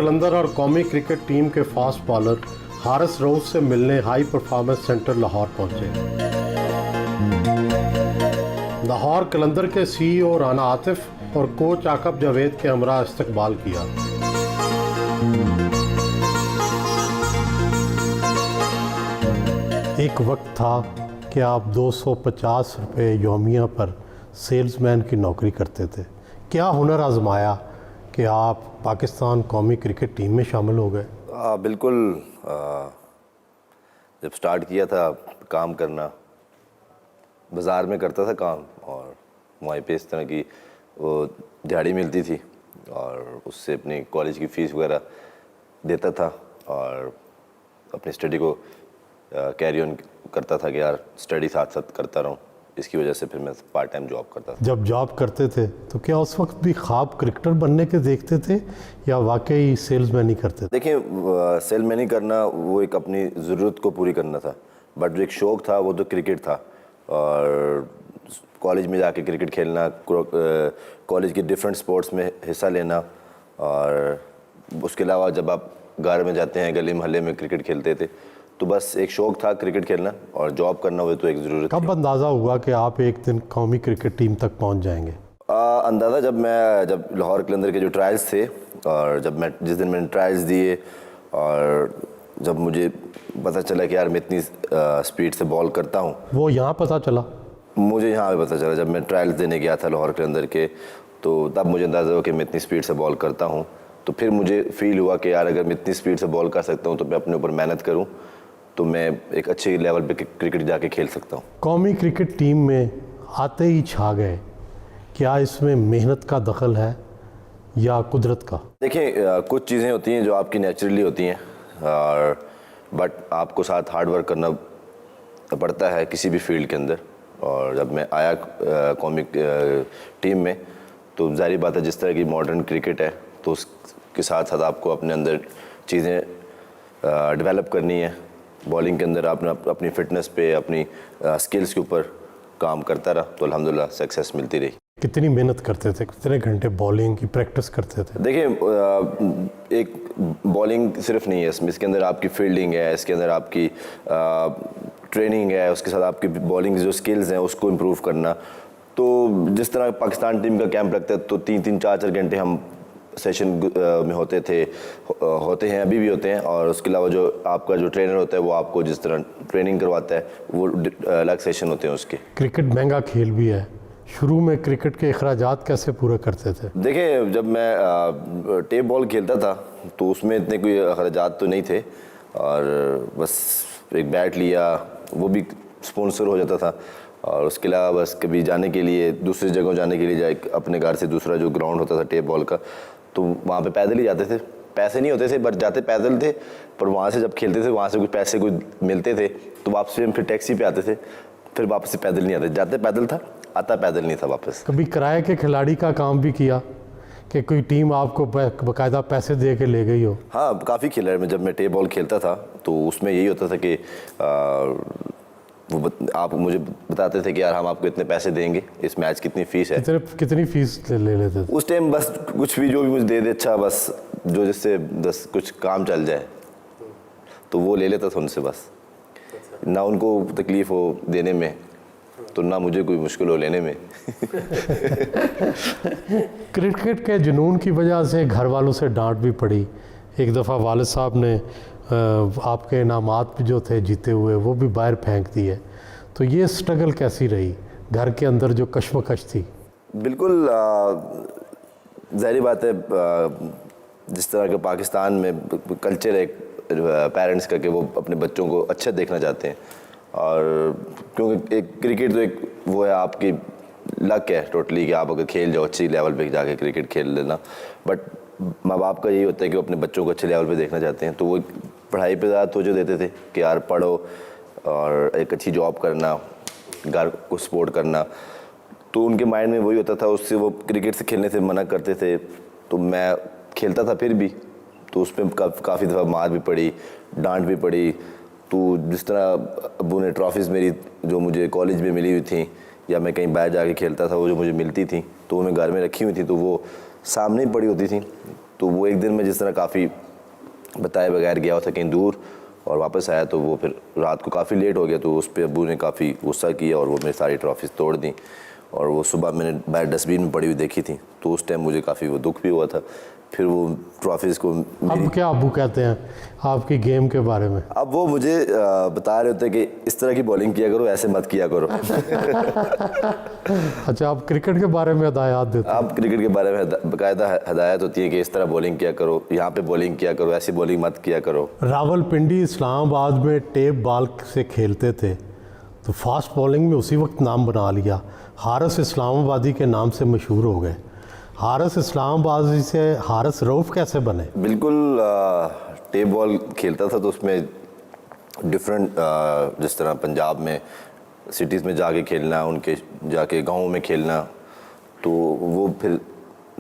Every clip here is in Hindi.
कलंदर और कौमी क्रिकेट टीम के फास्ट बॉलर हारिस रऊफ से मिलने हाई परफॉर्मेंस सेंटर लाहौर पहुंचे। लाहौर कलंदर के CEO राना आतिफ और कोच आकब जावेद के हमरा इस्तकबाल किया। एक वक्त था कि आप 250 रुपये योमिया पर सेल्समैन की नौकरी करते थे। क्या हुनर आजमाया कि आप पाकिस्तान कौमी क्रिकेट टीम में शामिल हो गए? बिल्कुल। जब स्टार्ट किया था काम करना, बाज़ार में करता था काम और वहीं पे इस तरह की वो दिहाड़ी मिलती थी और उससे अपनी कॉलेज की फ़ीस वगैरह देता था और अपनी स्टडी को कैरी ऑन करता था कि यार स्टडी साथ साथ करता रहूं। इसकी वजह से फिर मैं पार्ट टाइम जॉब करता था। जब जॉब करते थे तो क्या उस वक्त भी ख्वाब क्रिकेटर बनने के देखते थे या वाकई सेल्समैन ही करते थे? देखिए, सेलमैन ही करना वो एक अपनी ज़रूरत को पूरी करना था, बट जो एक शौक़ था वो तो क्रिकेट था। और कॉलेज में जाके क्रिकेट खेलना, कॉलेज के डिफरेंट स्पोर्ट्स में हिस्सा लेना, और उसके अलावा जब आप घर में जाते हैं गली मोहल्ले में क्रिकेट खेलते थे, तो बस एक शौक़ था क्रिकेट खेलना, और जॉब करना वो तो एक ज़रूरत थी। कब अंदाज़ा हुआ कि आप एक दिन कौमी क्रिकेट टीम तक पहुंच जाएंगे? अंदाज़ा जब लाहौर कलंदर के जो ट्रायल्स थे और जिस दिन मैंने ट्रायल्स दिए और जब मुझे पता चला कि यार मैं इतनी स्पीड से बॉल करता हूँ। वो यहाँ पता चला? मुझे यहाँ पे पता चला जब मैं ट्रायल्स देने गया था लाहौर कलंदर के, तो तब मुझे अंदाज़ा हुआ कि मैं इतनी स्पीड से बॉल करता हूँ। तो फिर मुझे फ़ील हुआ कि यार अगर मैं इतनी स्पीड से बॉल कर सकता हूँ तो मैं अपने ऊपर मेहनत करूँ तो मैं एक अच्छे लेवल पे क्रिकेट जाके खेल सकता हूँ। कौमी क्रिकेट टीम में आते ही छा गए, क्या इसमें मेहनत का दखल है या कुदरत का? देखिए, कुछ चीज़ें होती हैं जो आपकी नेचुरली होती हैं, और बट आपको साथ हार्ड वर्क करना पड़ता है किसी भी फील्ड के अंदर। और जब मैं आया कौमी टीम में, तो ज़ाहिर बात है जिस तरह की मॉडर्न क्रिकेट है तो उसके साथ साथ आपको अपने अंदर चीज़ें डेवलप करनी है। बॉलिंग के अंदर आपने अपनी फ़िटनेस पे, अपनी स्किल्स के ऊपर काम करता रहा तो अल्हम्दुलिल्लाह सक्सेस मिलती रही। कितनी मेहनत करते थे, कितने घंटे बॉलिंग की प्रैक्टिस करते थे? देखिए, एक बॉलिंग सिर्फ नहीं है इसके अंदर आपकी फील्डिंग है, इसके अंदर आपकी ट्रेनिंग है, उसके साथ आपकी बॉलिंग जो स्किल्स हैं उसको इम्प्रूव करना। तो जिस तरह पाकिस्तान टीम का कैंप लगता है तो 3-3, 4-4 घंटे हम सेशन में होते हैं, अभी भी होते हैं। और उसके अलावा जो आपका जो ट्रेनर होता है वो आपको जिस तरह ट्रेनिंग करवाता है वो अलग सेशन होते हैं उसके। क्रिकेट महंगा खेल भी है, शुरू में क्रिकेट के अखराजात कैसे पूरे करते थे? देखिए, जब मैं टेप बॉल खेलता था तो उसमें इतने कोई अखराजात तो नहीं थे, और बस एक बैट लिया, वो भी स्पॉन्सर हो जाता था। और उसके अलावा बस कभी जाने के लिए, दूसरी जगह जाने के लिए जाए, अपने घर से दूसरा जो ग्राउंड होता था टेप बॉल का, तो वहाँ पे पैदल ही जाते थे। पैसे नहीं होते थे बट जाते पैदल थे, पर वहाँ से जब खेलते थे वहाँ से कुछ पैसे कुछ मिलते थे तो वापसी हम फिर टैक्सी पे आते थे, फिर वापसी पैदल नहीं आते। जाते पैदल था, आता पैदल नहीं था वापस। कभी किराए के खिलाड़ी का काम भी किया कि कोई टीम आपको बाकायदा पैसे दे के ले गई हो? हाँ, काफ़ी खेला है मैं। जब मैं टेप बॉल खेलता था तो उसमें यही होता था कि आप मुझे बताते थे कि यार हम आपको इतने पैसे देंगे, इस मैच कितनी फ़ीस है। कितनी फ़ीस ले लेते थे उस टाइम? बस कुछ भी जो भी मुझे दे दे, अच्छा बस जो जिससे बस कुछ काम चल जाए तो वो ले लेता था उनसे। बस ना उनको तकलीफ़ हो देने में तो ना मुझे कोई मुश्किल हो लेने में। क्रिकेट के जुनून की वजह से घर वालों से डांट भी पड़ी। एक दफ़ा वालिद साहब ने आपके इनामात जो थे जीते हुए वो भी बाहर फेंक दिए। तो ये स्ट्रगल कैसी रही, घर के अंदर जो कश्मकश थी? बिल्कुल, ज़ाहिर बात है, जिस तरह के पाकिस्तान में कल्चर है पेरेंट्स का कि वो अपने बच्चों को अच्छा देखना चाहते हैं, और क्योंकि एक क्रिकेट तो एक वो है आपकी लक है टोटली कि आप अगर खेल जाओ अच्छी लेवल पे जाके क्रिकेट खेल लेना। बट माँ बाप का यही होता है कि वो अपने बच्चों को अच्छे लेवल पे देखना चाहते हैं, तो वो पढ़ाई पे ज़्यादा तवज्जो देते थे कि यार पढ़ो और एक अच्छी जॉब करना, घर को सपोर्ट करना। तो उनके माइंड में वही होता था, उससे वो क्रिकेट से खेलने से मना करते थे। तो मैं खेलता था फिर भी, तो उसमें काफ़ी दफ़ा मार भी पड़ी, डांट भी पड़ी। तो जिस तरह अब्बू ने ट्रॉफीज़ मेरी जो मुझे कॉलेज में मिली हुई थी या मैं कहीं बाहर जाके खेलता था वो जो मुझे मिलती थी तो वो मैं घर में रखी हुई थी, तो वो सामने ही पड़ी होती थी। तो वो एक दिन में जिस तरह काफ़ी बताए बगैर गया था कहीं दूर और वापस आया, तो वो फिर रात को काफ़ी लेट हो गया, तो उस पर अब्बू ने काफ़ी गुस्सा किया और वो मेरी सारी ट्रॉफीज़ तोड़ दी। और वो सुबह मैंने बाहर डस्टबिन में पड़ी हुई देखी थी, तो उस टाइम मुझे काफ़ी वो दुख भी हुआ था। फिर वो ट्रॉफीज़ को अब क्या अब्बू कहते हैं आपकी गेम के बारे में? अब वो मुझे बता रहे होते हैं कि इस तरह की बॉलिंग किया करो, ऐसे मत किया करो। अच्छा, आप क्रिकेट के बारे में हदायत देते हैं? आप क्रिकेट के बारे में बाकायदा हदायत होती है कि इस तरह बॉलिंग किया करो, यहाँ पे बॉलिंग किया करो, ऐसी बॉलिंग मत किया करो। रावलपिंडी इस्लामाबाद में टेप बॉल से खेलते थे, तो फास्ट बॉलिंग में उसी वक्त नाम बना लिया, हारिस इस्लामाबादी के नाम से मशहूर हो गए। हारिस इस्लामाबादी से हारिस रऊफ़ कैसे बने? बिल्कुल टेप बॉल खेलता था, तो उसमें डिफरेंट जिस तरह पंजाब में सिटीज़ में जाके खेलना, उनके जाके गाँव में खेलना, तो वो फिर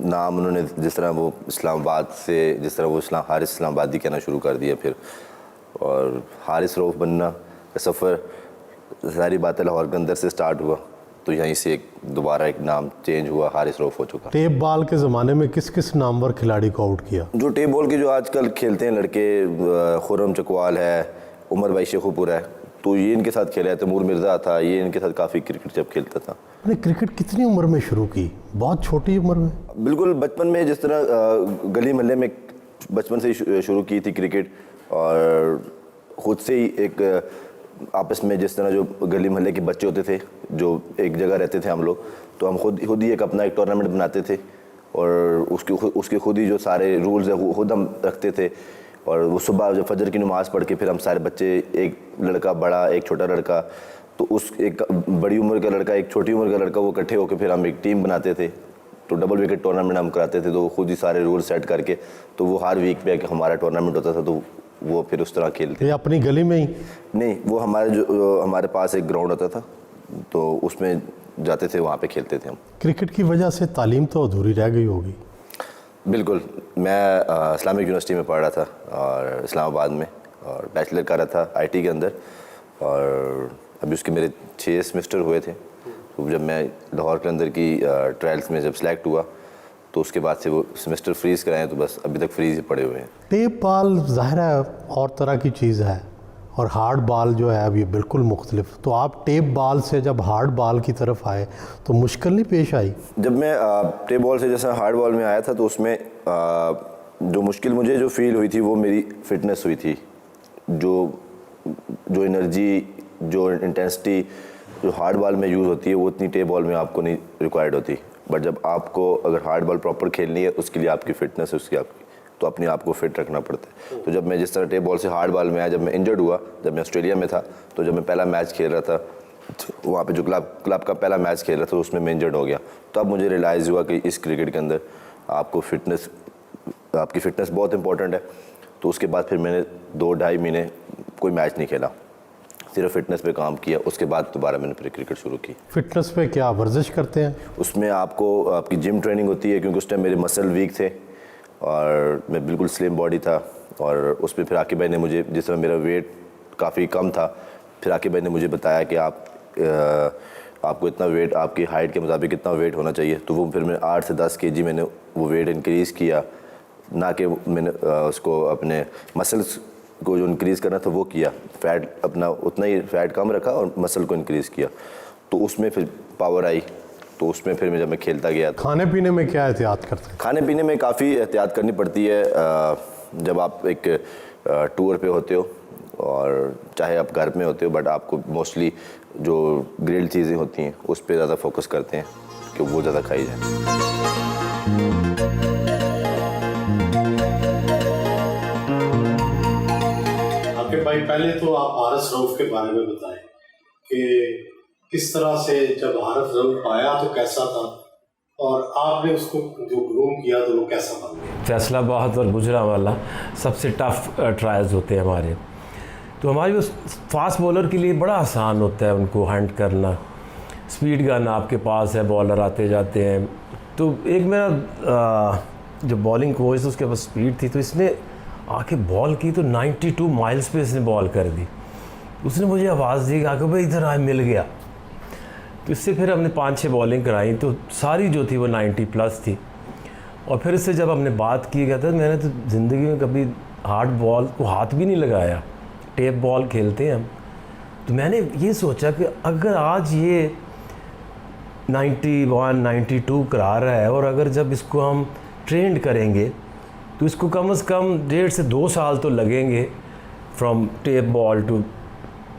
नाम उन्होंने जिस तरह वो इस्लामाबाद से जिस तरह वो हारिस इस्लामाबादी कहना शुरू कर दिया फिर, और हारिस रऊफ़ बनना का सफ़र सारी बातें लाहौर के अंदर से स्टार्ट हुआ, तो यहीं से एक दोबारा एक नाम चेंज हुआ, हारिस रऊफ़ हो चुका। टेप बॉल के ज़माने में किस किस नामवर खिलाड़ी को आउट किया? जो टेप बॉल के जो आजकल खेलते हैं लड़के, खुर्रम चकवाल है, उमर भाई शेखुपुर है, तो ये इनके साथ खेला है। तैमूर मिर्ज़ा था, ये इनके साथ काफ़ी क्रिकेट जब खेलता था। आपने क्रिकेट कितनी उम्र में शुरू की? बहुत छोटी उम्र में? बिल्कुल बचपन में, जिस तरह गली मोहल्ले में बचपन से ही शुरू की थी क्रिकेट, और ख़ुद से ही एक आपस में जिस तरह जो गली मोहल्ले के बच्चे होते थे जो एक जगह रहते थे हम लोग, तो हम खुद ही एक अपना एक टूर्नामेंट बनाते थे, और उसके खुद ही जो सारे रूल्स है वो खुद हम रखते थे। और वो सुबह जब फजर की नमाज़ पढ़ के फिर हम सारे बच्चे, एक लड़का बड़ा एक छोटा लड़का, तो उस एक बड़ी उम्र का लड़का एक छोटी उम्र का लड़का, वो इकट्ठे होकर फिर हम एक टीम बनाते थे, तो डबल विकेट टूर्नामेंट हम कराते थे। तो खुद ही सारे रूल सेट करके, तो वो हर वीक पे हमारा टूर्नामेंट होता था, तो वो फिर उस तरह खेलते। ये अपनी गली में ही? नहीं, वो हमारे पास एक ग्राउंड होता था, तो उसमें जाते थे, वहाँ पे खेलते थे हम। क्रिकेट की वजह से तालीम तो अधूरी रह गई होगी? बिल्कुल, मैं इस्लामिक यूनिवर्सिटी में पढ़ रहा था और इस्लामाबाद में, और बैचलर कर रहा था आईटी के अंदर, और अभी उसके मेरे 6 सेमेस्टर हुए थे। तो जब मैं लाहौर के अंदर की ट्रायल्स में जब सेलेक्ट हुआ, तो उसके बाद से वो सेमेस्टर फ्रीज़ कराएं, तो बस अभी तक फ्रीज़ ही पड़े हुए हैं। टेप बॉल ज़ाहिर है और तरह की चीज़ है, और हार्ड बॉल जो है अब ये बिल्कुल मुख्तलिफ। तो आप टेप बॉल से जब हार्ड बॉल की तरफ आए तो मुश्किल नहीं पेश आई? जब मैं टेप बॉल से जैसा हार्ड बॉल में आया था, तो उसमें जो मुश्किल मुझे जो फील हुई थी वो मेरी फिटनेस हुई थी। जो एनर्जी, जो इंटेंसिटी जो हार्ड बॉल में यूज़ होती है, वो उतनी टेप बॉल में आपको नहीं रिक्वायर्ड होती। बट जब आपको अगर हार्ड बॉल प्रॉपर खेलनी है, उसके लिए आपकी फ़िटनेस है, उसकी आपकी तो अपने आप को फिट रखना पड़ता है। तो जब मैं जिस तरह टेप बॉल से हार्ड बॉल में आया, जब मैं इंजर्ड हुआ, जब मैं ऑस्ट्रेलिया में था, तो जब मैं पहला मैच खेल रहा था, तो वहाँ पे जो क्लब का पहला मैच खेल रहा था, उसमें मैं इंजर्ड हो गया। तो अब मुझे रियलाइज़ हुआ कि इस क्रिकेट के अंदर आपकी फ़िटनेस बहुत इंपॉर्टेंट है। तो उसके बाद फिर मैंने 2-2.5 महीने कोई मैच नहीं खेला, सिर्फ फिटनेस पे काम किया। उसके बाद दोबारा मैंने फिर क्रिकेट शुरू की। फिटनेस पे क्या वर्जिश करते हैं? उसमें आपकी जिम ट्रेनिंग होती है, क्योंकि उस टाइम मेरे मसल वीक थे और मैं बिल्कुल स्लिम बॉडी था। और उस पर फिर आकिब भाई ने मुझे, जिस तरह मेरा वेट काफ़ी कम था, फिर आकिब भाई ने मुझे बताया कि आपको इतना वेट, आपकी हाइट के मुताबिक इतना वेट होना चाहिए। तो वो फिर मैंने 8 से 10 kg मैंने वो वेट इंक्रीज़ किया, ना कि मैंने उसको अपने मसल्स को जो इंक्रीज़ करना था वो किया। फ़ैट अपना उतना ही फ़ैट कम रखा और मसल को इंक्रीज़ किया, तो उसमें फिर पावर आई। तो उसमें फिर जब मैं खेलता गया। खाने पीने में क्या एहतियात करते हैं? खाने पीने में काफ़ी एहतियात करनी पड़ती है। जब आप एक टूर पे होते हो, और चाहे आप घर में होते हो, बट आपको मोस्टली जो ग्रिल्ड चीज़ें होती हैं उस पर ज़्यादा फोकस करते हैं कि वो ज़्यादा खाई जाए। आकिब भाई, पहले तो आप हारिस रऊफ़ के बारे में बताएं कि किस तरह से जब हारिस रऊफ़ आया तो कैसा था, और आपने उसको जो ग्रूम किया तो वो कैसा बन गया? फैसलाबाद और गुजरांवाला सबसे टफ ट्रायल्स होते हैं हमारे। तो हमारे उस फास्ट बॉलर के लिए बड़ा आसान होता है उनको हैंड करना। स्पीड गन आपके पास है, बॉलर आते जाते हैं। तो एक मेरा जो बॉलिंग कोच था उसके पास स्पीड थी, तो इसने आके बॉल की तो 92 माइल्स पे इसने बॉल कर दी। उसने मुझे आवाज़ दी कि भाई इधर आए, मिल गया। तो इससे फिर हमने 5-6 बॉलिंग कराई, तो सारी जो थी वो 90+ थी। और फिर इससे जब हमने बात की, कहता है मैंने तो ज़िंदगी में कभी हार्ड बॉल को हाथ भी नहीं लगाया, टेप बॉल खेलते हैं हम। तो मैंने ये सोचा कि अगर आज ये 91, 92 करा रहा है, और अगर जब इसको हम ट्रेंड करेंगे तो इसको कम से कम 1.5 से 2 साल तो लगेंगे, फ्रॉम टेप बॉल टू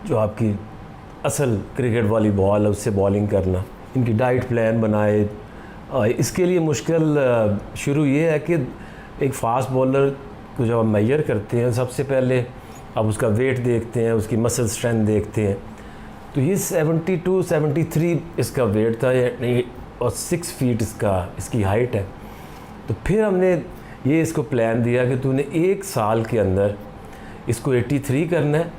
जो आपकी असल क्रिकेट वाली बॉल है उससे बॉलिंग करना। इनकी डाइट प्लान बनाए। इसके लिए मुश्किल शुरू ये है कि एक फ़ास्ट बॉलर को जब हम मेजर करते हैं, सबसे पहले आप उसका वेट देखते हैं, उसकी मसल स्ट्रेंथ देखते हैं। तो ये 72, 73 इसका वेट था और 6 फीट इसकी हाइट है। तो फिर हमने ये इसको प्लान दिया कि तूने 1 साल के अंदर इसको 83 करना है,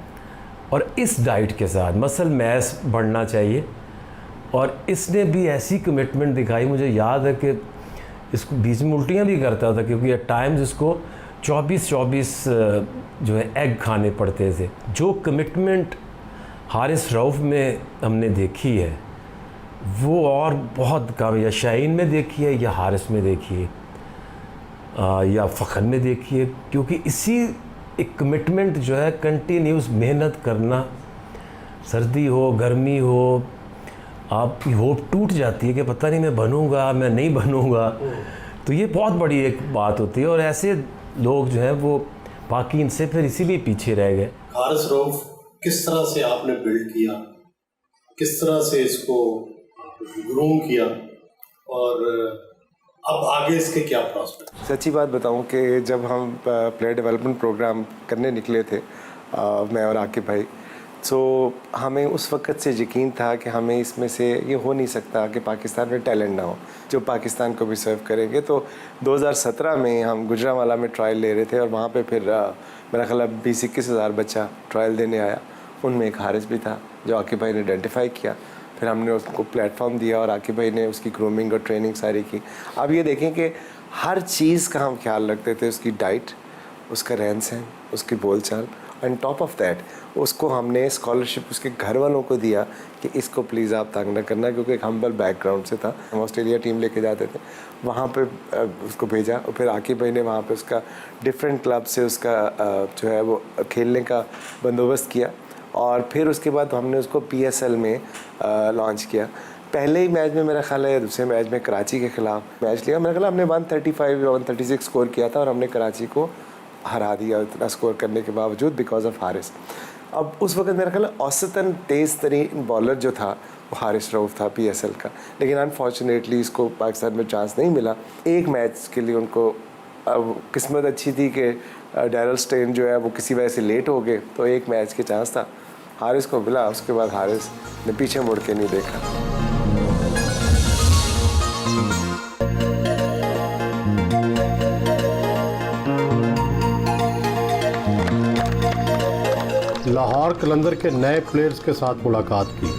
और इस डाइट के साथ मसल मैस बढ़ना चाहिए। और इसने भी ऐसी कमिटमेंट दिखाई, मुझे याद है कि इसको बीच में उल्टियाँ भी करता था, क्योंकि एट टाइम्स इसको 24 जो है एग खाने पड़ते थे। जो कमिटमेंट हारिस रऊफ़ में हमने देखी है वो और बहुत कम, या शाहीन में देखी है, या हारिस में देखी है, या फ़खर में देखी है। क्योंकि इसी एक कमिटमेंट जो है, कंटिन्यूस मेहनत करना, सर्दी हो गर्मी हो, आपकी होप टूट जाती है कि पता नहीं मैं बनूंगा मैं नहीं बनूंगा। तो ये बहुत बड़ी एक बात होती है, और ऐसे लोग जो हैं वो बाकी इनसे फिर इसीलिए पीछे रह गए। हारिस रऊफ़ किस तरह से आपने बिल्ड किया, किस तरह से इसको ग्रूम किया, और अब आगे इसके क्या प्रॉस्पेक्ट? सच्ची बात बताऊं कि जब हम प्लेयर डेवलपमेंट प्रोग्राम करने निकले थे, मैं और आकिब भाई, तो हमें उस वक़्त से यकीन था कि हमें इसमें से ये हो नहीं सकता कि पाकिस्तान में टैलेंट ना हो जो पाकिस्तान को भी सर्व करेंगे। तो 2017 में हम गुजरांवाला में ट्रायल ले रहे थे, और वहाँ पे फिर मेरा ख्याल 20-21 हज़ार बच्चा ट्रायल देने आया। उनमें एक हारिस भी था जो आकिब भाई ने आइडेंटिफाई किया। फिर हमने उसको प्लेटफॉर्म दिया और आकिब भाई ने उसकी ग्रूमिंग और ट्रेनिंग सारी की। अब ये देखें कि हर चीज़ का हम ख्याल रखते थे, उसकी डाइट, उसका रहन सहन, उसकी बोलचाल, एंड टॉप ऑफ दैट उसको हमने स्कॉलरशिप उसके घर वालों को दिया कि इसको प्लीज़ आप तंग न करना, क्योंकि एक हम्बल बैकग्राउंड से था। हम ऑस्ट्रेलिया टीम लेके जाते थे, वहाँ पे उसको भेजा, और फिर आकिब भाई ने वहाँ पे उसका डिफरेंट क्लब से उसका जो है वो खेलने का बंदोबस्त किया। और फिर उसके बाद हमने उसको PSL में लॉन्च किया। पहले ही मैच में मेरा ख्याल है, दूसरे मैच में कराची के ख़िलाफ़ मैच लिया, मेरा ख्याल हमने 135 या 136 स्कोर किया था, और हमने कराची को हरा दिया इतना स्कोर करने के बावजूद, बिकॉज ऑफ हारिस। अब उस वक्त मेरा ख्याल औसतन तेज़ तरीन बॉलर जो था वो हारिस रऊफ़ था PSL का, लेकिन अनफॉर्चुनेटली इसको पाकिस्तान में चांस नहीं मिला। एक मैच के लिए उनको किस्मत अच्छी थी कि डैरल स्टेन जो है वो किसी वजह से लेट हो गए, तो एक मैच के चांस था, हारिस को मिला। उसके बाद हारिस ने पीछे मुड़ के नहीं देखा। लाहौर कलंदर के नए प्लेयर्स के साथ मुलाकात की।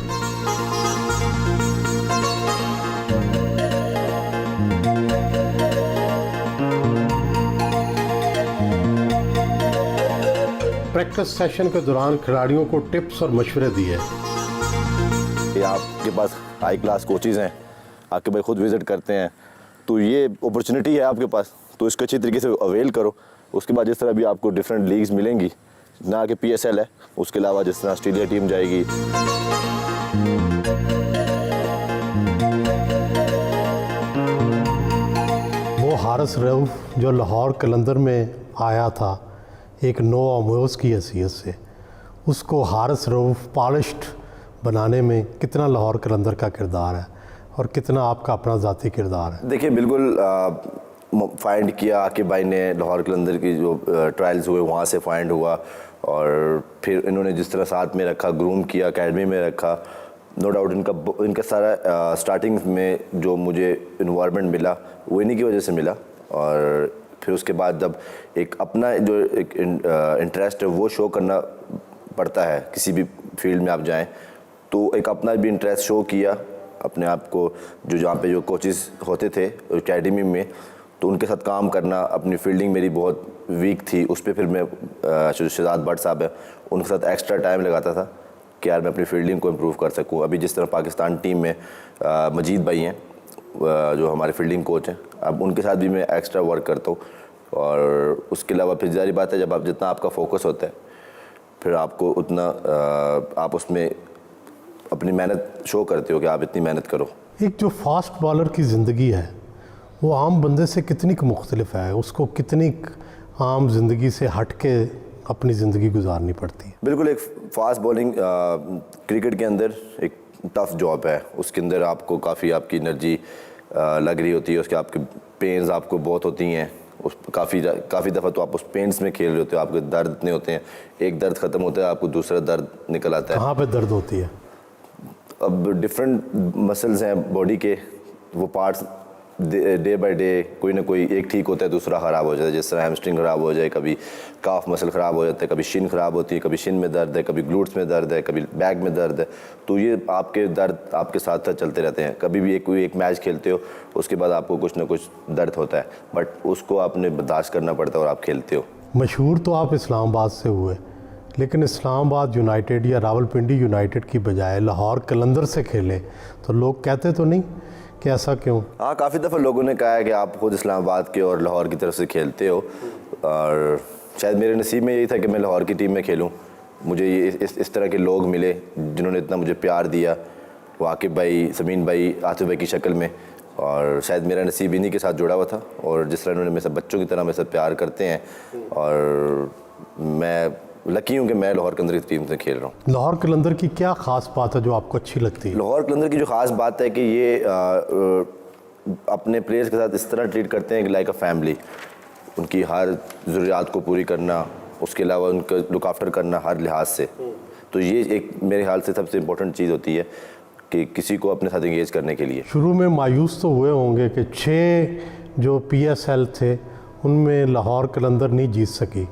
प्रैक्टिस सेशन के दौरान खिलाड़ियों को टिप्स और मशवरे दिए। कि आपके पास हाई क्लास कोचेज़ हैं, आके भाई खुद विज़िट करते हैं, तो ये अपॉर्चुनिटी है आपके पास, तो इसको अच्छी तरीके से अवेल करो। उसके बाद जिस तरह भी आपको डिफरेंट लीग्स मिलेंगी, ना कि PSL है, उसके अलावा जिस तरह ऑस्ट्रेलिया टीम जाएगी। वो हारिस रऊफ़ जो लाहौर कलंदर में आया था एक नो आमोज की हैसियत से, उसको हारिस रऊफ़ पॉलिश्ड बनाने में कितना लाहौर कलंदर का किरदार है और कितना आपका अपना ज़ाती किरदार है? देखिए, बिल्कुल फाइंड किया आकिब भाई ने, लाहौर कलंदर की जो ट्रायल्स हुए वहाँ से फाइंड हुआ, और फिर इन्होंने जिस तरह साथ में रखा, ग्रूम किया, एकेडमी में रखा, नो डाउट इनका सारा स्टार्टिंग में जो मुझे इन्वायरमेंट मिला वो इन्हीं की वजह से मिला। और फिर उसके बाद जब एक अपना जो एक इंटरेस्ट है वो शो करना पड़ता है, किसी भी फील्ड में आप जाएं, तो एक अपना भी इंटरेस्ट शो किया अपने आप को। जो जहाँ पे जो कोचेस होते थे एकेडमी में, तो उनके साथ काम करना, अपनी फील्डिंग मेरी बहुत वीक थी, उस पर फिर मैं जो शहजाद भट्ट साहब है उनके साथ एक्स्ट्रा टाइम लगाता था कि यार मैं अपनी फील्डिंग को इम्प्रूव कर सकूँ। अभी जिस तरह पाकिस्तान टीम में मजीद भाई हैं, जो हमारे फील्डिंग कोच हैं, अब उनके साथ भी मैं एक्स्ट्रा वर्क करता हूँ। और उसके अलावा फिर जारी बात है, जब आप जितना आपका फोकस होता है फिर आपको उतना आप उसमें अपनी मेहनत शो करते हो कि आप इतनी मेहनत करो। एक जो फास्ट बॉलर की ज़िंदगी है वो आम बंदे से कितनी मुख्तलिफ है, उसको कितनी आम ज़िंदगी से हट के अपनी ज़िंदगी गुजारनी पड़ती है? बिल्कुल, एक फास्ट बॉलिंग क्रिकेट के अंदर एक टफ जॉब है। उसके अंदर आपको काफ़ी आपकी एनर्जी लग रही होती है, उसके आपके पेन्स आपको बहुत होती हैं। उस काफ़ी दफ़ा तो आप उस पेन्स में खेल रहे होते हो, आपके दर्द इतने होते हैं, एक दर्द ख़त्म होता है आपको दूसरा दर्द निकल आता है। कहाँ पे दर्द होती है? अब डिफरेंट मसल्स हैं बॉडी के, वो पार्ट्स डे बाय डे कोई ना कोई एक ठीक होता है दूसरा ख़राब हो जाता है। जिस तरह हैमस्ट्रिंग ख़राब हो जाए, कभी काफ मसल ख़राब हो जाता है, कभी शिन ख़राब होती है, कभी शिन में दर्द है, कभी ग्लूट्स में दर्द है, कभी बैक में दर्द है। तो ये आपके दर्द आपके साथ साथ चलते रहते हैं। कभी भी कोई एक मैच खेलते हो उसके बाद आपको कुछ ना कुछ दर्द होता है, बट उसको आपने बर्दाश्त करना पड़ता है और आप खेलते हो। मशहूर तो आप इस्लामाबाद से हुए, लेकिन इस्लामाबाद यूनाइटेड या रावलपिंडी यूनाइटेड की बजाय लाहौर कलंदर से खेले, तो लोग कहते तो नहीं कि ऐसा क्यों? हाँ, काफ़ी दफ़ा लोगों ने कहा है कि आप खुद इस्लामाबाद के और लाहौर की तरफ से खेलते हो, और शायद मेरे नसीब में यही था कि मैं लाहौर की टीम में खेलूं। मुझे ये इस तरह के लोग मिले जिन्होंने इतना मुझे प्यार दिया, वाकिब भाई, समीन भाई, आसिफ भाई की शक्ल में, और शायद मेरा नसीब इन्हीं के साथ जुड़ा हुआ था। और जिस तरह उन्होंने मेरे साथ बच्चों की तरह मेरे साथ प्यार करते हैं, और मैं लकी हूँ कि मैं लाहौर कलंदर की टीम से खेल रहा हूँ। लाहौर कलंदर की क्या ख़ास बात है जो आपको अच्छी लगती है? लाहौर कलंदर की जो ख़ास बात है कि ये अपने प्लेयर्स के साथ इस तरह ट्रीट करते हैं कि लाइक अ फैमिली। उनकी हर ज़रूरियात को पूरी करना, उसके अलावा उनका लुक आफ्टर करना हर लिहाज से। तो ये एक मेरे ख्याल से सबसे इम्पोर्टेंट चीज़ होती है कि किसी को अपने साथ इंगेज करने के लिए। शुरू में मायूस तो हुए होंगे कि 6 जो PSL थे उनमें लाहौर कलंदर नहीं जीत सकी,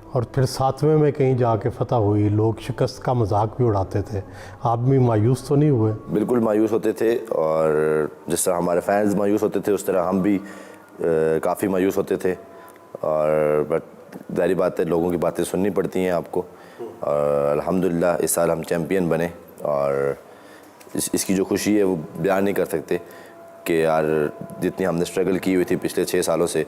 और फिर 7वें में कहीं जाके फतह हुई, लोग शिकस्त का मजाक भी उड़ाते थे। आप भी मायूस तो नहीं हुए? बिल्कुल मायूस होते थे, और जिस तरह हमारे फैंस मायूस होते थे उस तरह हम भी काफ़ी मायूस होते थे। और बट जारी बात है, लोगों की बातें सुननी पड़ती हैं आपको, और अल्हम्दुलिल्लाह इस साल हम चैम्पियन बने। और इसकी जो खुशी है वो बयान नहीं कर सकते कि यार जितनी हमने स्ट्रगल की हुई थी पिछले 6 सालों से,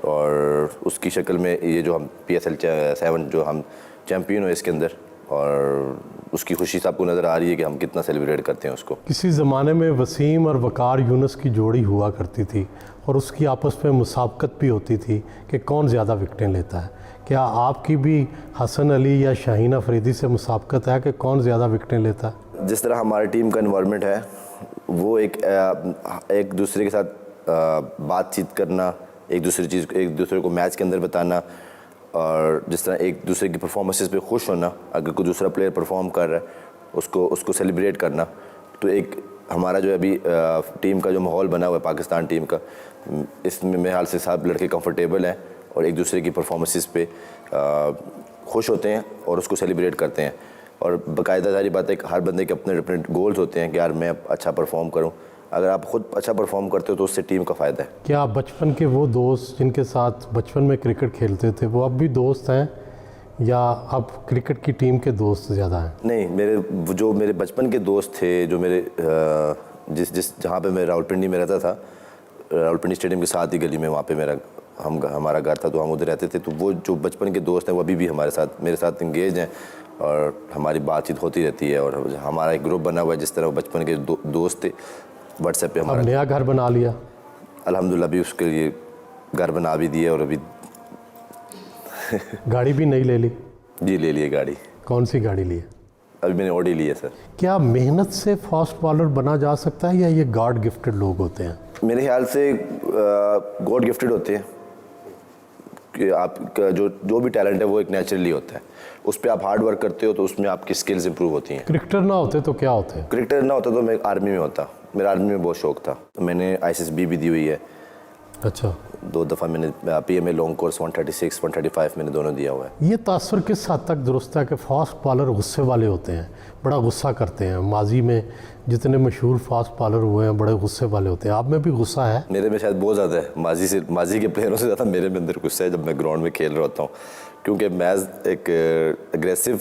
और उसकी शक्ल में ये जो हम PSL 7 जो हम चैम्पियन हुए इसके अंदर, और उसकी खुशी सबको नज़र आ रही है कि हम कितना सेलिब्रेट करते हैं उसको। किसी ज़माने में वसीम और वकार यूनुस की जोड़ी हुआ करती थी, और उसकी आपस में मुसाबकत भी होती थी कि कौन ज़्यादा विकटें लेता है। क्या आपकी भी हसन अली या शाहीन अफरीदी से मुसाबकत है कि कौन ज़्यादा विकटें लेता है? जिस तरह हमारी टीम का इन्वायरमेंट है वो एक दूसरे के साथ बातचीत करना, एक दूसरे को मैच के अंदर बताना, और जिस तरह एक दूसरे की परफॉर्मेंसेस पे खुश होना, अगर कोई दूसरा प्लेयर परफॉर्म कर रहा है उसको सेलिब्रेट करना। तो एक हमारा जो अभी टीम का जो माहौल बना हुआ है पाकिस्तान टीम का, इसमें मेरे ख्याल से सब लड़के कंफर्टेबल हैं और एक दूसरे की परफॉर्मेंसेस पे खुश होते हैं और उसको सेलिब्रेट करते हैं। और बाकायदा सारी बात है, हर बंदे के अपने अपने गोल्स होते हैं कि यार मैं अच्छा परफॉर्म करूं। अगर आप खुद अच्छा परफॉर्म करते हो तो उससे टीम का फ़ायदा है। क्या बचपन के वो दोस्त जिनके साथ बचपन में क्रिकेट खेलते थे वो अब भी दोस्त हैं, या अब क्रिकेट की टीम के दोस्त ज़्यादा हैं? नहीं, मेरे बचपन के दोस्त थे, जो मेरे जहाँ पे मैं रावलपिंडी में रहता था, रावलपिंडी स्टेडियम के साथ ही गली में वहाँ पे हमारा घर था, तो हम उधर रहते थे। तो वो जो बचपन के दोस्त हैं वो अभी भी मेरे साथ इंगेज हैं, और हमारी बातचीत होती रहती है। और हमारा एक ग्रुप बना हुआ है, जिस तरह बचपन के दोस्त थे व्हाट्सएप पे हमारा। अब नया घर बना लिया? अल्हम्दुलिल्लाह भी उसके लिए घर बना भी दिए, और अभी गाड़ी भी नहीं ले ली? जी ले लिए गाड़ी। कौन सी गाड़ी ली है? अभी मैंने ऑडी ली है सर। क्या मेहनत से फास्ट बॉलर बना जा सकता है, या ये गॉड गिफ्टेड लोग होते हैं? मेरे ख्याल से गॉड गिफ्टेड होते हैं कि आपका जो भी टैलेंट है वो एक नेचुरली होता है। उस पर आप हार्ड वर्क करते हो तो उसमें आपकी स्किल्स इंप्रूव होती हैं। क्रिकेटर ना होते तो क्या होते? क्रिकेटर ना होता तो मैं आर्मी में होता। मेरा आर्मी में बहुत शौक था। मैंने ISSB भी दी हुई है। अच्छा। 2 दफ़ा मैंने PMA लॉन्ग कोर्स 136, 135 मैंने दोनों दिया हुआ है। ये तासुर किस हद तक दुरुस्त है कि फास्ट बॉलर गुस्से वाले होते हैं, बड़ा गुस्सा करते हैं? माजी में जितने मशहूर फास्ट बॉलर हुए हैं बड़े गुस्से वाले होते हैं। आप में भी गुस्सा है? मेरे में शायद बहुत ज़्यादा है। माजी के प्लेयरों से ज़्यादा मेरे में अंदर गुस्सा है जब मैं ग्राउंड में खेल रहा होता हूँ, क्योंकि मैं एक एग्रेसिव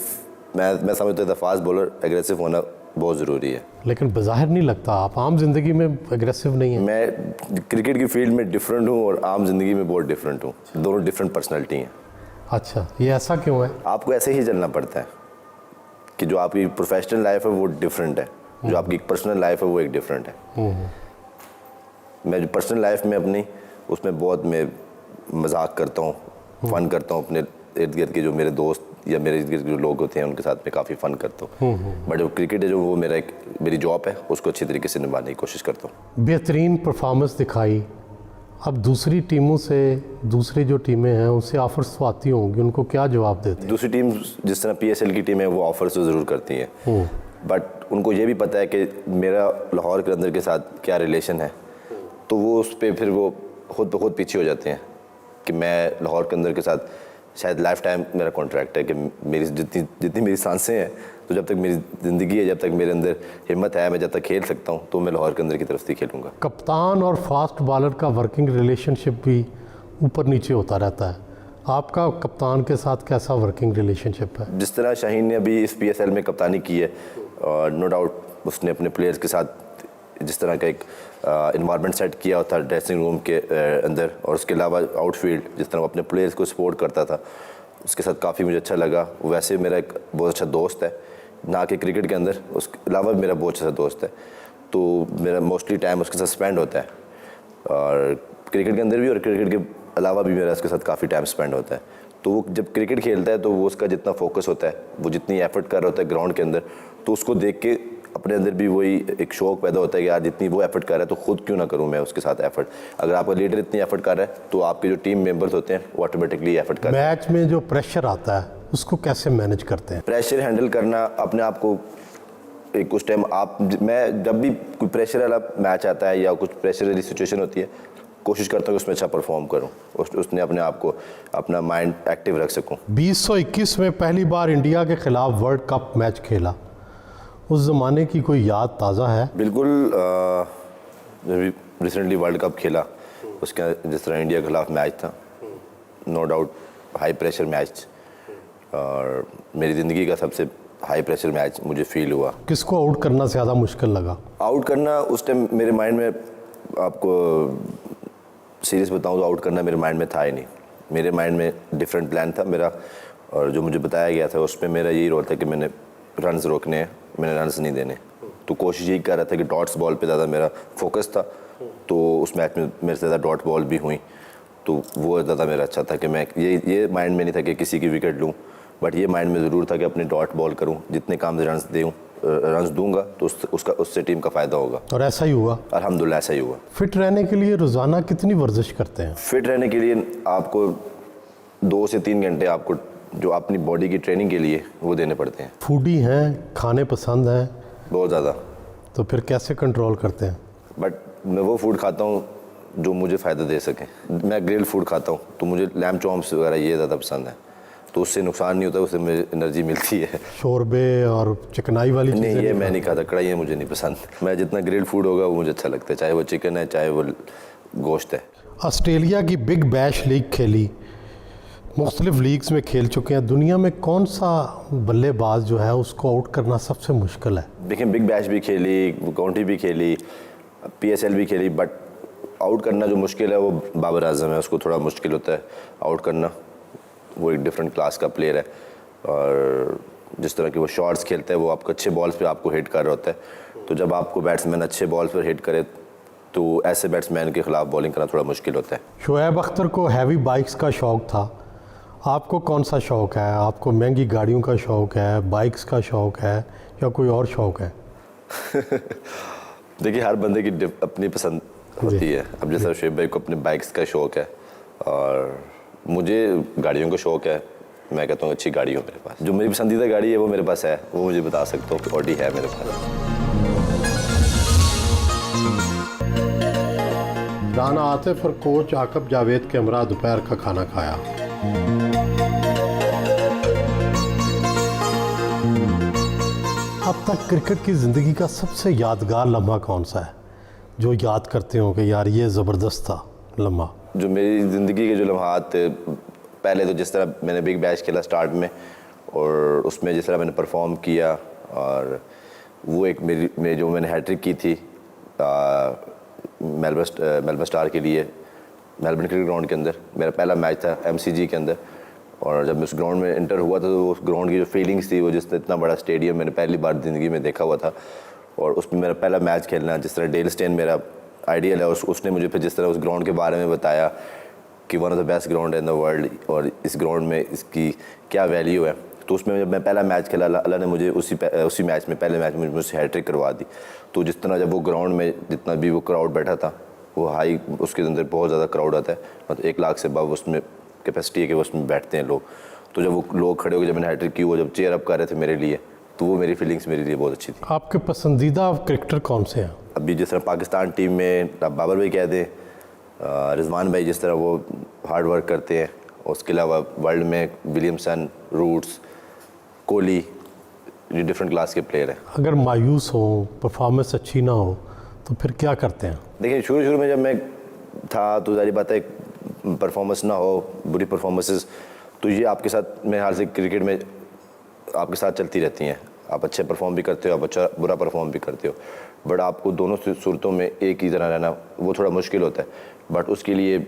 मैं समझता था फास्ट बॉलर एग्रेसिव होना बहुत ज़रूरी है। लेकिन बज़ाहिर नहीं लगता, आप आम ज़िंदगी में एग्रेसिव नहीं है। मैं क्रिकेट की फील्ड में डिफरेंट हूँ और आम जिंदगी में बहुत डिफरेंट हूँ, दोनों डिफरेंट पर्सनैलिटी हैं। अच्छा, ये ऐसा क्यों है? आपको ऐसे ही चलना पड़ता है कि जो आपकी प्रोफेशनल लाइफ है वो डिफरेंट है, जो आपकी पर्सनल लाइफ है वो एक डिफरेंट है। मैं जो पर्सनल लाइफ में अपनी उसमें बहुत मैं मजाक करता हूँ, फ़न करता हूँ, अपने इर्द गिर्द के जो मेरे दोस्त या मेरे इर्द गिर्द जो लोग होते हैं उनके साथ मैं काफ़ी फ़न करता हूँ। बट जो क्रिकेट है जो वो मेरी जॉब है, उसको अच्छी तरीके से निभाने की कोशिश करता हूँ। बेहतरीन परफॉर्मेंस दिखाई, अब दूसरी टीमों से, दूसरी जो टीमें हैं उनसे ऑफर्स तो आती होंगी, उनको क्या जवाब देते हैं? दूसरी टीम जिस तरह PSL की टीम है वो ऑफर्स तो ज़रूर करती हैं, बट उनको ये भी पता है कि मेरा लाहौर के अंदर के साथ क्या रिलेशन है, तो वो उस पर फिर वो खुद ब खुद पीछे हो जाते हैं कि मैं लाहौर के अंदर के साथ शायद लाइफ टाइम मेरा कॉन्ट्रैक्ट है कि मेरी जितनी मेरी सांसें हैं, तो जब तक मेरी ज़िंदगी है, जब तक मेरे अंदर हिम्मत है, मैं जब तक खेल सकता हूँ तो मैं लाहौर के अंदर की तरफ से खेलूँगा। कप्तान और फास्ट बॉलर का वर्किंग रिलेशनशिप भी ऊपर नीचे होता रहता है, आपका कप्तान के साथ कैसा वर्किंग रिलेशनशिप है? जिस तरह शाहीन ने अभी इस PSL में कप्तानी की है, और नो डाउट उसने अपने प्लेयर्स के साथ जिस तरह का एक इन्वायरमेंट सेट किया होता ड्रेसिंग रूम के अंदर, और उसके अलावा आउटफील्ड जिस तरह वो अपने प्लेयर्स को सपोर्ट करता था, उसके साथ काफ़ी मुझे अच्छा लगा। वैसे मेरा एक बहुत अच्छा दोस्त है, ना कि क्रिकेट के अंदर, उसके अलावा मेरा बहुत अच्छा दोस्त है, तो मेरा मोस्टली टाइम उसके साथ स्पेंड होता है, और क्रिकेट के अंदर भी और क्रिकेट के अलावा भी मेरा उसके साथ काफ़ी टाइम स्पेंड होता है। तो वो जब क्रिकेट खेलता है तो वो उसका जितना फोकस होता है, वो जितनी एफर्ट कर रहा होता है ग्राउंड के अंदर, तो उसको देख के अपने अंदर भी वही एक शौक पैदा होता है कि यार जितनी वो एफर्ट कर रहा है तो खुद क्यों ना करूं मैं उसके साथ एफर्ट। अगर आपका लीडर इतनी एफर्ट कर रहा है तो आपके जो टीम मेंबर्स होते हैं वो ऑटोमेटिकली एफर्ट करते हैं। मैच में जो प्रेशर आता है उसको कैसे मैनेज करते हैं? प्रेशर हैंडल करना अपने आप को एक उस टाइम मैं जब भी कोई प्रेशर वाला मैच आता है या कुछ प्रेशर वाली सिचुएशन होती है, कोशिश करता हूँ कि उसमें अच्छा परफॉर्म करूँ, उसने अपने आप को अपना माइंड एक्टिव रख सकूँ। 2021 में पहली बार इंडिया के खिलाफ वर्ल्ड कप मैच खेला, उस ज़माने की कोई याद ताज़ा है? बिल्कुल, रिसेंटली वर्ल्ड कप खेला, उसका जिस तरह इंडिया के खिलाफ मैच था, no doubt high pressure match, और मेरी ज़िंदगी का सबसे हाई प्रेशर मैच मुझे फील हुआ। किसको आउट करना ज़्यादा मुश्किल लगा? आउट करना उस टाइम मेरे माइंड में, आपको सीरियस बताऊं तो आउट करना मेरे माइंड में था ही नहीं। मेरे माइंड में डिफरेंट प्लान था मेरा, और जो मुझे बताया गया था उसमें मेरा यही रोल था कि मैंने रन्स रोकने हैं, मैंने रन्स नहीं देने। तो कोशिश यही कर रहा था कि डॉट्स बॉल पे ज़्यादा मेरा फोकस था, तो उस मैच में मेरे से ज़्यादा डॉट बॉल भी हुई, तो वो ज़्यादा मेरा अच्छा था कि मैं ये माइंड में नहीं था कि किसी की विकेट लूँ, बट ये माइंड में ज़रूर था कि अपनी डॉट बॉल करूँ, जितने काम से रन्स दूंगा तो उससे टीम का फ़ायदा होगा। और ऐसा ही हुआ? अल्हम्दुलिल्लाह ऐसा ही हुआ। फिट रहने के लिए रोज़ाना कितनी वर्जिश करते हैं? फिट रहने के लिए आपको 2 से 3 घंटे आपको जो अपनी बॉडी की ट्रेनिंग के लिए वो देने पड़ते हैं। फूडी हैं, खाने पसंद हैं? बहुत ज़्यादा। तो फिर कैसे कंट्रोल करते हैं? बट मैं वो फूड खाता हूँ जो मुझे फ़ायदा दे सके। मैं ग्रिल फूड खाता हूँ, तो मुझे लैम्ब चॉम्प्स वगैरह ये ज़्यादा पसंद है, तो उससे नुकसान नहीं होता, उससे मुझे एनर्जी मिलती है। शोरबे और चिकनाई वाली नहीं, चीज़ें ये मैं नहीं खाता, कढ़ाई मुझे नहीं पसंद। मैं जितना ग्रिल्ड फूड होगा वो मुझे अच्छा लगता है, चाहे वो चिकन है चाहे वो गोश्त है। ऑस्ट्रेलिया की बिग बैश लीग खेली, मुख्तलिफ लीग्स में खेल चुके हैं, दुनिया में कौन सा बल्लेबाज जो है उसको आउट करना सबसे मुश्किल है? देखिए, बिग बैश भी खेली, काउंटी भी खेली, PSL भी खेली, बट आउट करना जो मुश्किल है वो बाबर आजम है, उसको थोड़ा मुश्किल होता है आउट करना। वो एक डिफरेंट क्लास का प्लेयर है, और जिस तरह के वो शॉट्स खेलते हैं वो आपको अच्छे बॉल्स पे आपको हिट कर रहा होता है, तो जब आपको बैट्समैन अच्छे बॉल्स पर हिट करे तो ऐसे बैट्समैन के खिलाफ बॉलिंग करना थोड़ा मुश्किल होता है। शोएब अख्तर को हैवी बाइक्स का शौक़ था, आपको कौन सा शौक़ है? आपको महंगी गाड़ियों का शौक़ है, बाइक्स का शौक़ है, या कोई और शौक़ है? देखिए, हर बंदे की अपनी पसंद होती है। अब जैसा शोएब भाई को अपने बाइक्स का शौक़ है और मुझे गाड़ियों का शौक़ है। मैं कहता हूँ अच्छी गाड़ी हो मेरे पास। जो मेरी पसंदीदा गाड़ी है वो मेरे पास है, वो मुझे बता सकता हूँ, ऑडी है मेरे पास। राना आतिफ और कोच आकब जावेद के हमरा दोपहर का खाना खाया। अब तक क्रिकेट की ज़िंदगी का सबसे यादगार लम्हा कौन सा है जो याद करते हो कि यार ये ज़बरदस्त था लम्हा? जो मेरी ज़िंदगी के जो लम्हात, पहले तो जिस तरह मैंने बिग बैश खेला स्टार्ट में, और उसमें जिस तरह मैंने परफॉर्म किया, और वो एक मैंने हैट्रिक की थी मेलबर्न स्टार के लिए, मेलबर्न क्रिकेट ग्राउंड के अंदर। मेरा पहला मैच था MCG के अंदर, और जब मैं उस ग्राउंड में एंटर हुआ था तो उस ग्राउंड की जो फीलिंग्स थी, वो जिसने इतना बड़ा स्टेडियम मैंने पहली बार ज़िंदगी में देखा हुआ था, और उसमें मेरा पहला मैच खेलना, जिस तरह डेल स्टेन मेरा आइडियल है, उसने मुझे फिर जिस तरह उस ग्राउंड के बारे में बताया कि one of the best ground in the world, और इस ग्राउंड में इसकी क्या वैल्यू है, तो उसमें जब मैं पहला मैच खेला, अल्लाह ने मुझे उसी मैच में, पहले मैच में मुझसे हैट्रिक करवा दी। तो जिस तरह जब वो ग्राउंड में जितना भी वो क्राउड बैठा था, वो हाई, उसके अंदर बहुत ज़्यादा क्राउड आता है, मतलब 1 लाख से अब उसमें कैपेसिटी है कि उसमें बैठते हैं लोग। तो जब वो लोग खड़े होकर जब मैंने हैट्रिक की, वो जब चेयर अप कर रहे थे मेरे लिए, तो वो मेरी फीलिंग्स मेरे लिए बहुत अच्छी थी। आपके पसंदीदा क्रिकेटर कौन से हैं? अभी जिस तरह पाकिस्तान टीम में बाबर भाई कह दें, रिजवान भाई जिस तरह वो हार्ड वर्क करते हैं, उसके अलावा वर्ल्ड में विलियमसन, रूट्स, कोहली, ये डिफरेंट क्लास के प्लेयर हैं। अगर मायूस हो, परफॉर्मेंस अच्छी ना हो, तो फिर क्या करते हैं? देखिए शुरू में जब मैं था तो ज़ाहिर बात है परफॉर्मेंस ना हो, बुरी परफॉर्मेंसेस, तो ये आपके साथ मेरे ख्याल से क्रिकेट में आपके साथ चलती रहती हैं। आप अच्छे परफॉर्म भी करते हो, आप अच्छा बुरा परफॉर्म भी करते हो, बट आपको दोनों सूरतों में एक ही तरह रहना वो थोड़ा मुश्किल होता है। बट उसके लिए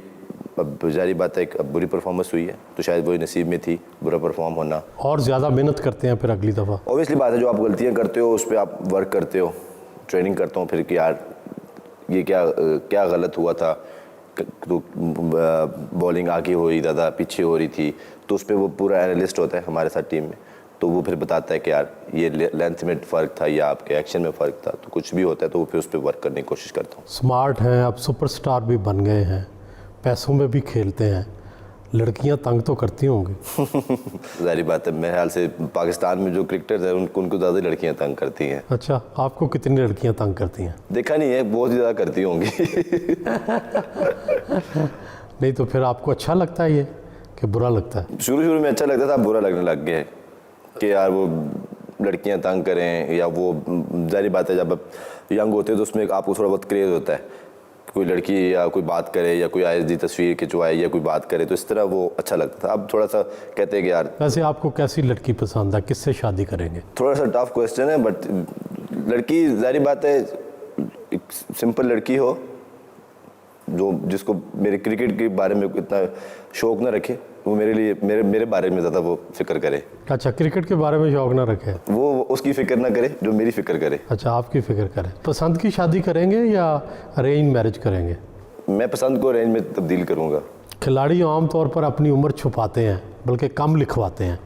अब जारी बात है, अब बुरी परफॉर्मेंस हुई है तो शायद वही नसीब में थी, बुरा परफॉर्म होना। और ज़्यादा मेहनत करते हैं फिर अगली दफ़ा? ऑब्वियसली बात है, जो आप गलतियाँ करते हो उस पर आप वर्क करते हो, ट्रेनिंग करता हूँ फिर कि यार ये क्या गलत हुआ था, तो बॉलिंग आगे हो रही, ज़्यादा पीछे हो रही थी, तो उस पर वो पूरा एनालिस्ट होता है हमारे साथ टीम में, तो वो फिर बताता है कि यार ये लेंथ में फ़र्क था या आपके एक्शन में फ़र्क था, तो कुछ भी होता है तो वो फिर उस पर वर्क करने की कोशिश करता हूँ। स्मार्ट हैं, आप सुपरस्टार भी बन गए हैं, पैसों में भी खेलते हैं, लड़कियां तंग तो करती होंगी? ज़ाहिर बात है, मेरे ख्याल से पाकिस्तान में जो क्रिकेटर्स हैं उनको ज़्यादा लड़कियां तंग करती हैं। अच्छा, आपको कितनी लड़कियां तंग करती हैं? देखा नहीं है, बहुत ही ज़्यादा करती होंगी। नहीं तो फिर आपको अच्छा लगता है ये कि बुरा लगता है? शुरू में अच्छा लगता था, बुरा लगने लग गया है कि यार वो लड़कियां तंग करें, या वो ज़ाहिर बात है जब आप यंग होते हो तो उसमें आपको थोड़ा बहुत क्रेज़ होता है, कोई लड़की या कोई बात करे या कोई आईएसडी तस्वीर खिंचवाए या कोई बात करे, तो इस तरह वो अच्छा लगता था। अब थोड़ा सा कहते हैं कि यार। वैसे आपको कैसी लड़की पसंद है, किससे शादी करेंगे? थोड़ा सा टफ क्वेश्चन है, बट लड़की ज़ाहिर बात है एक सिंपल लड़की हो जो जिसको मेरे क्रिकेट के बारे में इतना शौक़ ना रखे, वो मेरे लिए मेरे बारे में ज़्यादा वो फिक्र करे। अच्छा, क्रिकेट के बारे में शौक़ ना रखे, वो उसकी फ़िक्र ना करे जो मेरी फ़िक्र करे। अच्छा, आपकी फ़िक्र करे। पसंद की शादी करेंगे या अरेंज मैरिज करेंगे? मैं पसंद को अरेंज में तब्दील करूँगा। खिलाड़ी आम तौर पर अपनी उम्र छुपाते हैं, बल्कि कम लिखवाते हैं।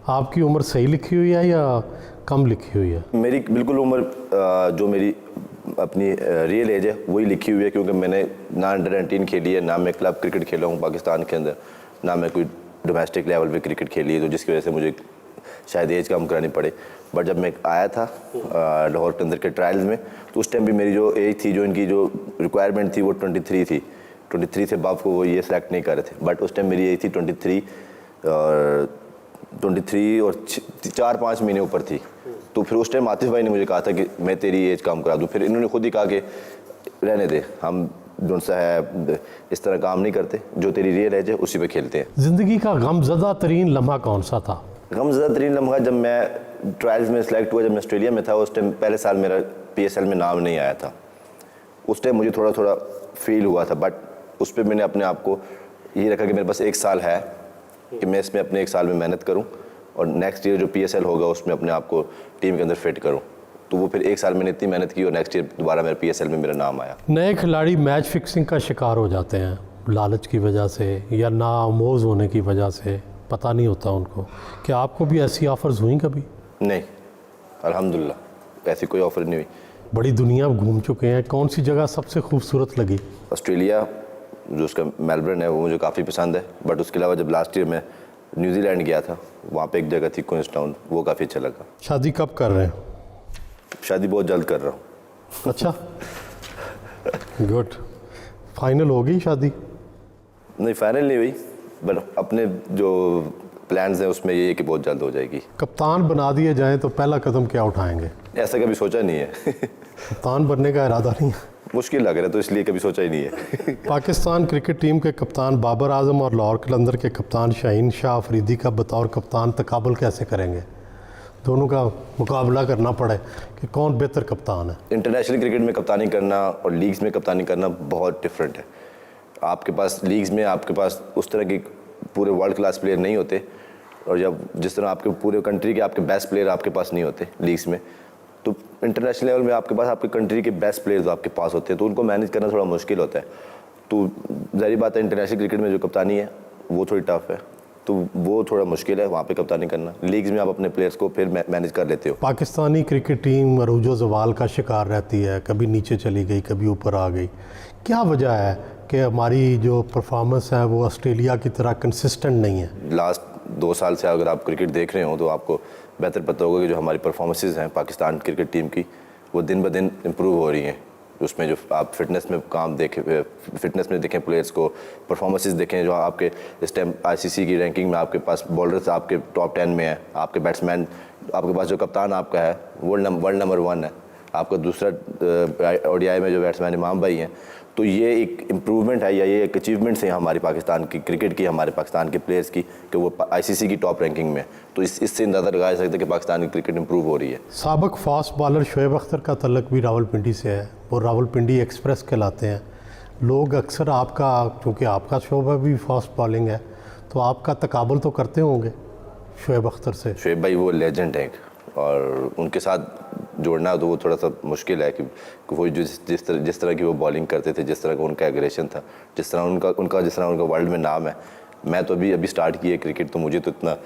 आपकी उम्र सही लिखी हुई है या कम लिखी हुई है? मेरी बिल्कुल उम्र जो मेरी अपनी रियल एज है वही लिखी हुई है, क्योंकि मैंने ना अंडर-19 खेली है, ना मैं क्लब क्रिकेट खेला हूँ पाकिस्तान के अंदर, ना मैं कोई डोमेस्टिक लेवल पे क्रिकेट खेली है, तो जिसकी वजह से मुझे शायद एज कम करानी पड़े। बट जब मैं आया था लाहौर के अंदर के ट्रायल्स में, तो उस टाइम भी मेरी जो एज थी, जो इनकी जो रिक्वायरमेंट थी वो 23 थी। 23 से बाप को वो ये सेलेक्ट नहीं कर रहे थे, बट उस टाइम मेरी एज थी 23 और 4-5 महीने ऊपर थी। तो फिर उस टाइम आतिफ भाई ने मुझे कहा था कि मैं तेरी एज कम करा दूँ। फिर इन्होंने खुद ही कहा कि रहने दे, हम जो सा है इस तरह काम नहीं करते, जो तेरी रियल एज है उसी पे खेलते हैं। ज़िंदगी का गमज़दा तरीन लम्हा कौन सा था? गमज़दा तरीन लम्हा जब मैं ट्रायल्स में सिलेक्ट हुआ, जब मैं ऑस्ट्रेलिया में था, उस टाइम पहले साल मेरा PSL में नाम नहीं आया था। उस टाइम मुझे थोड़ा फील हुआ था, बट उस पर मैंने अपने आप को ये रखा कि मेरे पास 1 साल है कि मैं इसमें अपने 1 साल में मेहनत करूँ और नेक्स्ट ईयर जो PSL होगा उसमें अपने आप को टीम के अंदर फिट करूँ। तो वो फिर 1 साल मैंने इतनी मेहनत की और नेक्स्ट ईयर दोबारा मेरे PSL में मेरा नाम आया। नए खिलाड़ी मैच फिक्सिंग का शिकार हो जाते हैं, लालच की वजह से या नामोज़ होने की वजह से, पता नहीं होता उनको। क्या आपको भी ऐसी ऑफ़र्स हुई कभी? नहीं, अल्हम्दुलिल्लाह ऐसी कोई ऑफ़र नहीं हुई। बड़ी दुनिया घूम चुके हैं, कौन सी जगह सबसे खूबसूरत लगी? ऑस्ट्रेलिया जो उसका मेलबर्न है वो मुझे काफ़ी पसंद है, बट उसके अलावा जब लास्ट ईयर मैं न्यूजीलैंड गया था, वहाँ पे एक जगह थी क्वींसटाउन, वो काफ़ी अच्छा लगा। शादी कब कर रहे हैं? शादी बहुत जल्द कर रहा हूँ। अच्छा, गुड। फाइनल हो गई शादी? नहीं, फाइनल नहीं हुई, बट अपने जो प्लान्स हैं उसमें ये है कि बहुत जल्द हो जाएगी। कप्तान बना दिए जाएं तो पहला कदम क्या उठाएंगे? ऐसा कभी सोचा नहीं है। कप्तान बनने का इरादा नहीं है? मुश्किल लग रहा है तो इसलिए कभी सोचा ही नहीं है। पाकिस्तान क्रिकेट टीम के कप्तान बाबर आजम और लाहौर कलंदर के कप्तान शाहीन शाह अफरीदी का बतौर कप्तान तकाबुल कैसे करेंगे? दोनों का मुकाबला करना पड़े कि कौन बेहतर कप्तान है। इंटरनेशनल क्रिकेट में कप्तानी करना और लीग्स में कप्तानी करना बहुत डिफरेंट है। आपके पास लीग्स में आपके पास उस तरह की पूरे वर्ल्ड क्लास प्लेयर नहीं होते, और जब जिस तरह आपके पूरे कंट्री के आपके बेस्ट प्लेयर आपके पास नहीं होते लीग्स में, तो इंटरनेशनल लेवल में आपके पास आपके कंट्री के बेस्ट प्लेयर्स आपके पास होते हैं, तो उनको मैनेज करना थोड़ा मुश्किल होता है। तो ज़ाहिर बात है इंटरनेशनल क्रिकेट में जो कप्तानी है वो थोड़ी टफ है, तो वो थोड़ा मुश्किल है वहाँ पे कप्तानी करना। लीग्स में आप अपने प्लेयर्स को फिर मैनेज कर लेते हो। पाकिस्तानी क्रिकेट टीम अरूजो ज़वाल का शिकार रहती है, कभी नीचे चली गई, कभी ऊपर आ गई। क्या वजह है कि हमारी जो परफॉर्मेंस है वो ऑस्ट्रेलिया की तरह कंसिस्टेंट नहीं है? लास्ट 2 साल से अगर आप क्रिकेट देख रहे हो तो आपको बेहतर पता होगा कि जो हमारी परफॉर्मेंसेस हैं पाकिस्तान क्रिकेट टीम की, वो दिन ब दिन इम्प्रूव हो रही हैं। उसमें जो आप फिटनेस में काम देखें, फिटनेस में देखें प्लेयर्स को, परफॉर्मेंसेस देखें, जो आपके इस टाइम आईसीसी की रैंकिंग में आपके पास बॉलर्स आपके टॉप 10 में है, आपके बैट्समैन, आपके पास जो कप्तान आपका है वर्ल्ड नंबर 1 है, आपका दूसरा ओडीआई में जो बैट्समैन इमाम भाई हैं। तो ये एक इम्प्रूवमेंट है या ये एक अचीवमेंट्स है हमारी पाकिस्तान की क्रिकेट की, हमारे पाकिस्तान के प्लेयर्स की, कि वो आईसीसी की टॉप रैंकिंग में। तो इससे अंदाज़ा लगाया जा सकता है कि पाकिस्तान की क्रिकेट इम्प्रूव हो रही है। साबिक फास्ट बॉलर शोएब अख्तर का तल्लक भी रावलपिंडी से है, वो रावलपिंडी एक्सप्रेस कहलाते हैं। लोग अक्सर आपका, क्योंकि आपका शोबा भी फास्ट बॉलिंग है, तो आपका तकाबुल तो करते होंगे शोएब अख्तर से। शोएब भाई वो लेजेंड हैं, और उनके साथ जोड़ना तो वो थोड़ा सा मुश्किल है कि वो जिस तरह की वो बॉलिंग करते थे, जिस तरह का उनका एग्रेशन था, जिस तरह उनका वर्ल्ड में नाम है। मैं तो अभी स्टार्ट किया क्रिकेट, तो मुझे तो इतना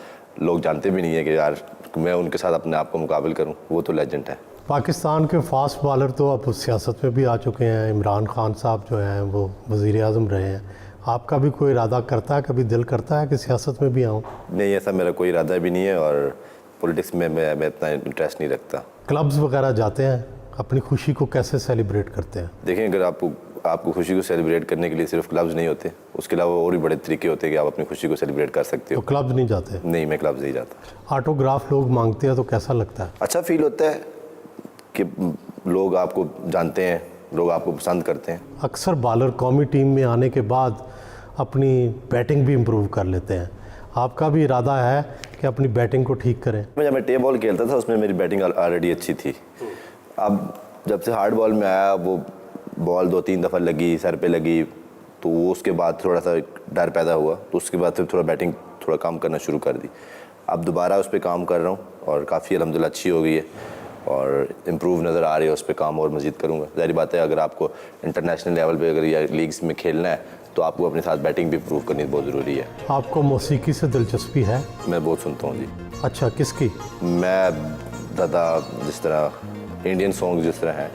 लोग जानते भी नहीं है कि यार मैं उनके साथ अपने आप को मुकाबल करूं। वो तो लेजेंड है। पाकिस्तान के फास्ट बॉलर तो अब सियासत में भी आ चुके हैं। इमरान खान साहब जो हैं वो वज़ीर आज़म रहे हैं। आपका भी कोई इरादा करता है, कभी दिल करता है कि सियासत में भी आऊँ? नहीं, ऐसा मेरा कोई इरादा भी नहीं है, और पॉलिटिक्स में मैं इतना इंटरेस्ट नहीं रखता। क्लब्स वगैरह जाते हैं, अपनी खुशी को कैसे सेलिब्रेट करते हैं? देखें, अगर आपको खुशी को सेलिब्रेट करने के लिए सिर्फ क्लब्स नहीं होते, उसके अलावा और भी बड़े तरीके होते हैं कि आप अपनी खुशी को सेलिब्रेट कर सकते हो। तो क्लब्स नहीं जाते? नहीं, मैं क्लब्स नहीं जाता। ऑटोग्राफ लोग मांगते हैं तो कैसा लगता है? अच्छा फील होता है कि लोग आपको जानते हैं, लोग आपको पसंद करते हैं। अक्सर बॉलर कौमी टीम में आने के बाद अपनी बैटिंग भी इम्प्रूव कर लेते हैं। आपका भी इरादा है कि अपनी बैटिंग को ठीक करें? जब मैं टे बॉल खेलता था उसमें मेरी बैटिंग ऑलरेडी अच्छी थी। अब जब से हार्ड बॉल में आया, वो बॉल 2-3 दफ़ा लगी, सर पे लगी, तो वो उसके बाद थोड़ा सा डर पैदा हुआ। तो उसके बाद फिर थोड़ा बैटिंग थोड़ा काम करना शुरू कर दी। अब दोबारा उस पर काम कर रहा हूँ और काफ़ी अल्हम्दुलिल्लाह अच्छी हो गई है और इम्प्रूव नज़र आ रही है। उस पर काम और मज़ीद करूँगा। ज़ाहिर बात है, अगर आपको इंटरनेशनल लेवल पे अगर या लीग्स में खेलना है तो आपको अपने साथ बैटिंग भी इम्प्रूव करनी बहुत ज़रूरी है। आपको मौसीकी से दिलचस्पी है? मैं बहुत सुनता हूँ जी। अच्छा, किसकी? मैं ज़्यादा जिस तरह इंडियन सॉन्ग जिस तरह हैं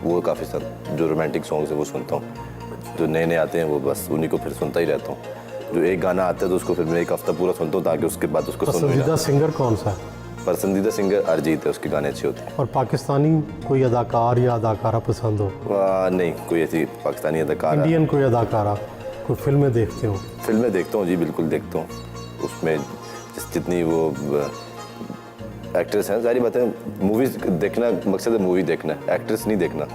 वो काफ़ी सब जो रोमांटिक सॉन्ग्स है वो सुनता हूँ। जो नए आते हैं वो बस उन्हीं को फिर सुनता ही रहता हूँ। जो एक गाना आता है तो उसको फिर मैं एक हफ्ता पूरा सुनता हूँ ताकि उसके बाद उसको सुन। पसंदीदा सिंगर कौन सा है? पसंदीदा सिंगर अरिजीत है, उसके गाने अच्छे होते हैं। और पाकिस्तानी कोई अदाकार या अदाकारा पसंद हो? नहीं, कोई ऐसी पाकिस्तानी अदाकार। इंडियन कोई अदाकारा? कोई फिल्में देखते हो? फिल्में देखता हूँ जी, बिल्कुल देखता हूँ। उसमें जितनी वो एक्ट्रेस हैं, सारी बातें, मूवीज़ देखना मकसद है, मूवी देखना, एक्ट्रेस नहीं देखना।